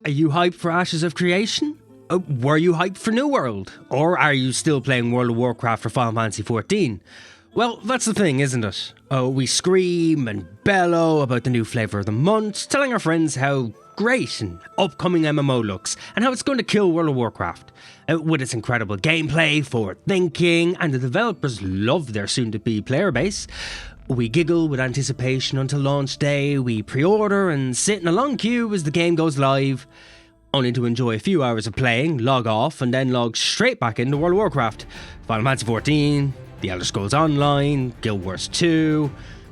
Are you hyped for Ashes of Creation? Were you hyped for New World? Or are you still playing World of Warcraft or Final Fantasy XIV? Well, that's the thing, isn't it? We scream and bellow about the new flavour of the month, telling our friends how great an upcoming MMO looks and how it's going to kill World of Warcraft. With its incredible gameplay, forward thinking, and the developers love their soon-to-be player base. We giggle with anticipation until launch day, we pre-order and sit in a long queue as the game goes live, only to enjoy a few hours of playing, log off, and then log straight back into World of Warcraft, Final Fantasy XIV, The Elder Scrolls Online, Guild Wars 2,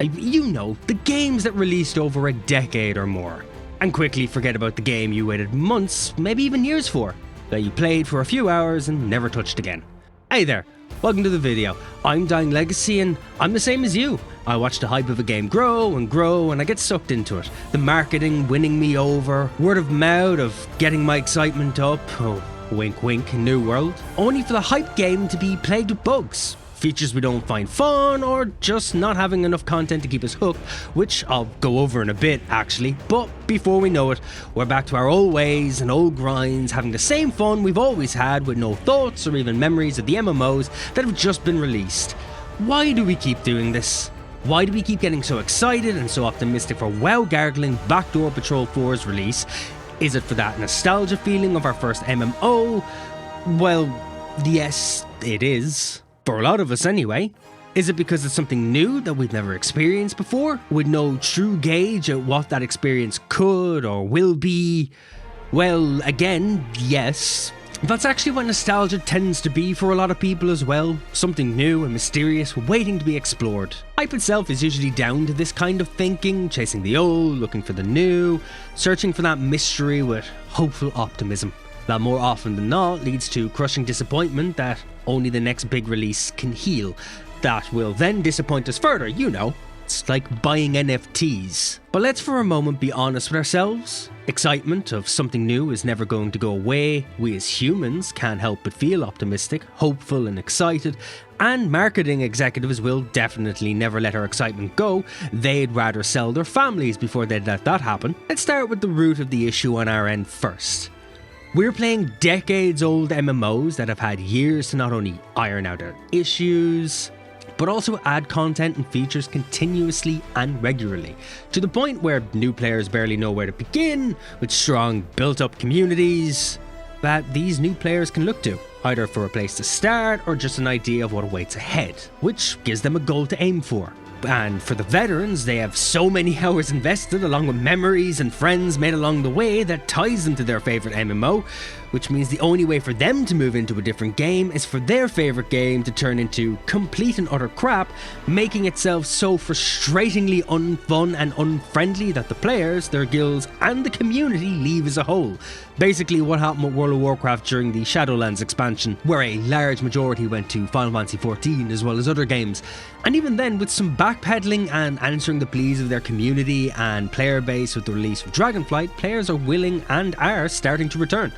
you know, the games that released over a decade or more, and quickly forget about the game you waited months, maybe even years for, that you played for a few hours and never touched again. Hey there, welcome to the video. I'm Dying Legacy and I'm the same as you. I watch the hype of a game grow and I get sucked into it. The marketing winning me over, word of mouth of getting my excitement up, oh wink wink, New World, only for the hype game to be plagued with bugs. Features we don't find fun, or just not having enough content to keep us hooked, which I'll go over in a bit actually, but before we know it, we're back to our old ways and old grinds, having the same fun we've always had with no thoughts or even memories of the MMOs that have just been released. Why do we keep doing this? Why do we keep getting so excited and so optimistic for WoW Gargling Backdoor Patrol 4's release? Is it for that nostalgia feeling of our first MMO? Well, yes, it is. For a lot of us anyway. Is it because it's something new that we've never experienced before, with no true gauge at what that experience could or will be? Well, again, yes. That's actually what nostalgia tends to be for a lot of people as well. Something new and mysterious waiting to be explored. Hype itself is usually down to this kind of thinking, chasing the old, looking for the new, searching for that mystery with hopeful optimism. That more often than not leads to crushing disappointment that only the next big release can heal. That will then disappoint us further, you know. It's like buying NFTs. But let's for a moment be honest with ourselves. Excitement of something new is never going to go away. We as humans can't help but feel optimistic, hopeful and excited. And marketing executives will definitely never let our excitement go. They'd rather sell their families before they'd let that happen. Let's start with the root of the issue on our end first. We're playing decades-old MMOs that have had years to not only iron out their issues, but also add content and features continuously and regularly, to the point where new players barely know where to begin, with strong built-up communities that these new players can look to, either for a place to start or just an idea of what awaits ahead, which gives them a goal to aim for. And for the veterans, they have so many hours invested along with memories and friends made along the way that ties them to their favourite MMO, which means the only way for them to move into a different game is for their favourite game to turn into complete and utter crap, making itself so frustratingly unfun and unfriendly that the players, their guilds and the community leave as a whole. Basically what happened with World of Warcraft during the Shadowlands expansion, where a large majority went to Final Fantasy XIV as well as other games. And even then, with some backpedaling and answering the pleas of their community and player base with the release of Dragonflight, players are willing and are starting to return.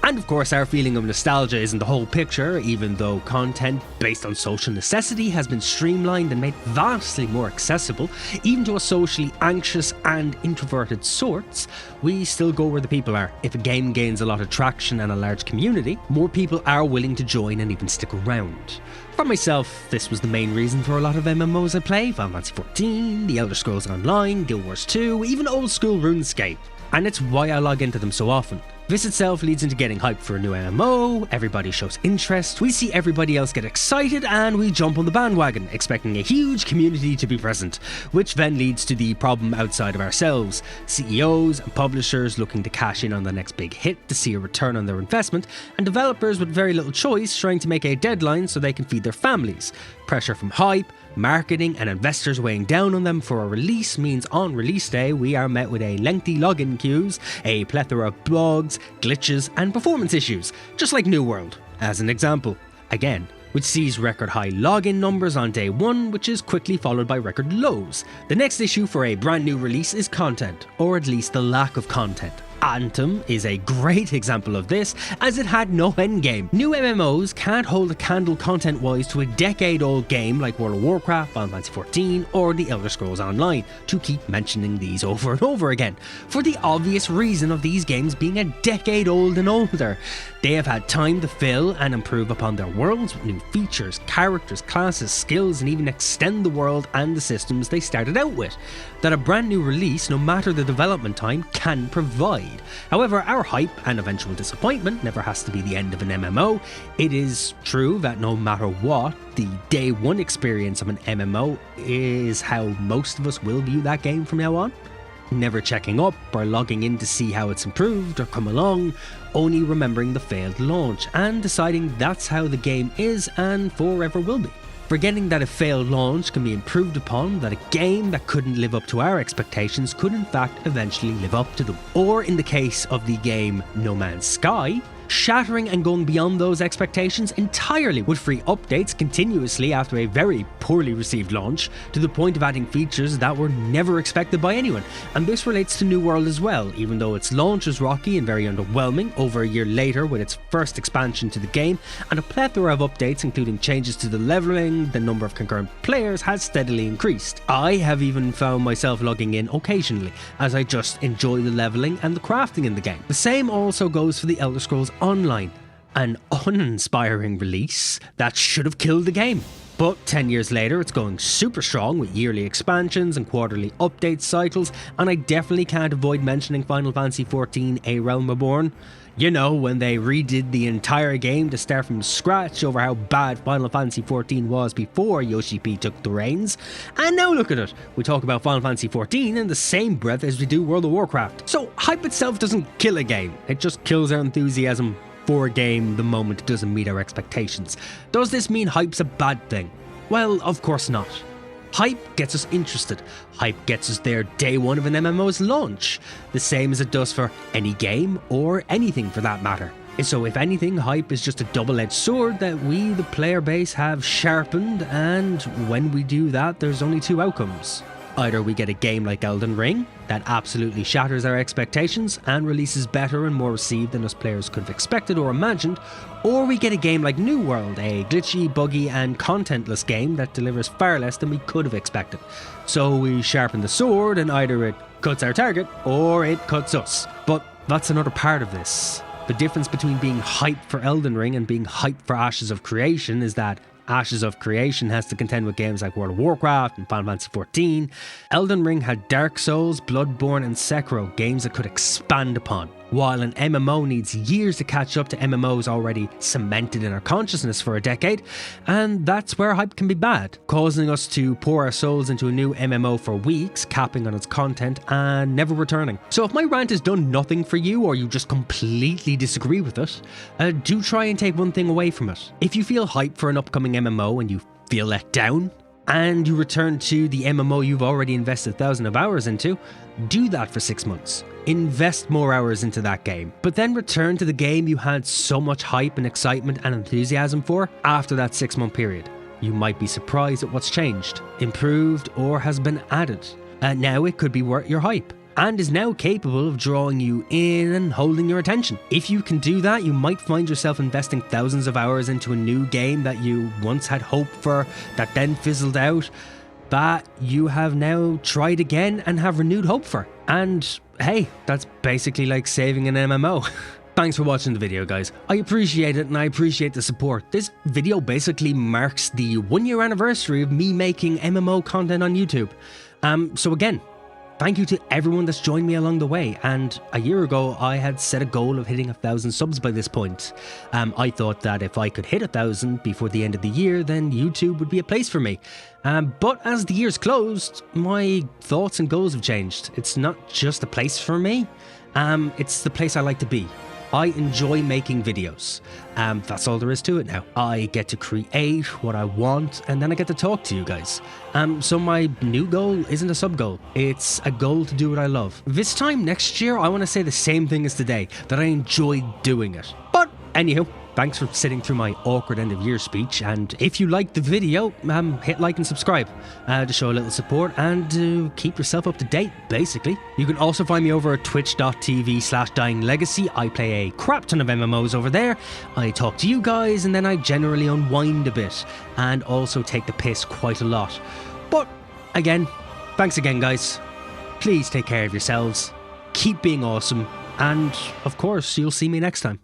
And of course, our feeling of nostalgia isn't the whole picture, even though content based on social necessity has been streamlined and made vastly more accessible, even to us socially anxious and introverted sorts. We still go where the people are. If a game gains a lot of traction and a large community, more people are willing to join and even stick around. For myself, this was the main reason for a lot of MMOs I play: Final Fantasy XIV, The Elder Scrolls Online, Guild Wars 2, even old school RuneScape. And it's why I log into them so often. This itself leads into getting hyped for a new MMO, everybody shows interest, we see everybody else get excited and we jump on the bandwagon, expecting a huge community to be present, which then leads to the problem outside of ourselves. CEOs and publishers looking to cash in on the next big hit to see a return on their investment, and developers with very little choice trying to make a deadline so they can feed their families. Pressure from hype, marketing and investors weighing down on them for a release means on release day we are met with a lengthy login queues, a plethora of bugs, glitches and performance issues, just like New World, as an example, again, which sees record high login numbers on day one, which is quickly followed by record lows. The next issue for a brand new release is content, or at least the lack of content. Anthem is a great example of this, as it had no endgame. New MMOs can't hold a candle content-wise to a decade-old game like World of Warcraft, Final Fantasy XIV, or The Elder Scrolls Online, to keep mentioning these over and over again, for the obvious reason of these games being a decade old and older. They have had time to fill and improve upon their worlds with new features, characters, classes, skills, and even extend the world and the systems they started out with, that a brand new release, no matter the development time, can provide. However, our hype and eventual disappointment never has to be the end of an MMO. It is true that no matter what, the day one experience of an MMO is how most of us will view that game from now on. Never checking up or logging in to see how it's improved or come along, only remembering the failed launch and deciding that's how the game is and forever will be. Forgetting that a failed launch can be improved upon, that a game that couldn't live up to our expectations could in fact eventually live up to them. Or in the case of the game No Man's Sky, shattering and going beyond those expectations entirely with free updates continuously after a very poorly received launch, to the point of adding features that were never expected by anyone. And this relates to New World as well, even though its launch was rocky and very underwhelming. Over a year later, with its first expansion to the game and a plethora of updates including changes to the leveling, the number of concurrent players has steadily increased. I have even found myself logging in occasionally, as I just enjoy the leveling and the crafting in the game. The same also goes for the Elder Scrolls Online, an uninspiring release that should have killed the game. But 10 years later, it's going super strong with yearly expansions and quarterly update cycles, and I definitely can't avoid mentioning Final Fantasy XIV A Realm Reborn. You know, when they redid the entire game to start from scratch over how bad Final Fantasy XIV was before Yoshi P took the reins. And now look at it, we talk about Final Fantasy XIV in the same breath as we do World of Warcraft. So hype itself doesn't kill a game, it just kills our enthusiasm for a game the moment it doesn't meet our expectations. Does this mean hype's a bad thing? Well, of course not. Hype gets us interested. Hype gets us there day one of an MMO's launch, the same as it does for any game or anything for that matter. So if anything, hype is just a double-edged sword that we, the player base, have sharpened, and when we do that, there's only two outcomes. Either we get a game like Elden Ring that absolutely shatters our expectations and releases better and more received than us players could have expected or imagined, or we get a game like New World, a glitchy, buggy and contentless game that delivers far less than we could have expected. So we sharpen the sword and either it cuts our target or it cuts us. But that's another part of this. The difference between being hyped for Elden Ring and being hyped for Ashes of Creation is that Ashes of Creation has to contend with games like World of Warcraft and Final Fantasy XIV. Elden Ring had Dark Souls, Bloodborne and Sekiro, games that could expand upon. While an MMO needs years to catch up to MMOs already cemented in our consciousness for a decade, and that's where hype can be bad, causing us to pour our souls into a new MMO for weeks, capping on its content and never returning. So if my rant has done nothing for you, or you just completely disagree with it, do try and take one thing away from it. If you feel hype for an upcoming MMO and you feel let down, and you return to the MMO you've already invested thousands of hours into, do that for 6 months. Invest more hours into that game, but then return to the game you had so much hype and excitement and enthusiasm for after that 6-month period. You might be surprised at what's changed, improved, or has been added. And now it could be worth your hype, and is now capable of drawing you in and holding your attention. If you can do that, you might find yourself investing thousands of hours into a new game that you once had hope for, that then fizzled out, that you have now tried again and have renewed hope for. And hey, that's basically like saving an MMO. Thanks for watching the video, guys. I appreciate it and I appreciate the support. This video basically marks the 1-year anniversary of me making MMO content on YouTube. So again, thank you to everyone that's joined me along the way, and a year ago I had set a goal of hitting 1,000 subs by this point. I thought that if I could hit 1,000 before the end of the year, then YouTube would be a place for me. But as the year's closed, my thoughts and goals have changed. It's not just a place for me, it's the place I like to be. I enjoy making videos. That's all there is to it now. I get to create what I want, and then I get to talk to you guys. So my new goal isn't a sub-goal. It's a goal to do what I love. This time next year, I want to say the same thing as today, that I enjoy doing it. But Anywho, thanks for sitting through my awkward end of year speech, and if you liked the video, hit like and subscribe to show a little support and to keep yourself up to date, basically. You can also find me over at twitch.tv/dyinglegacy. I play a crap ton of MMOs over there. I talk to you guys and then I generally unwind a bit and also take the piss quite a lot. But again, thanks again guys. Please take care of yourselves, keep being awesome, and of course you'll see me next time.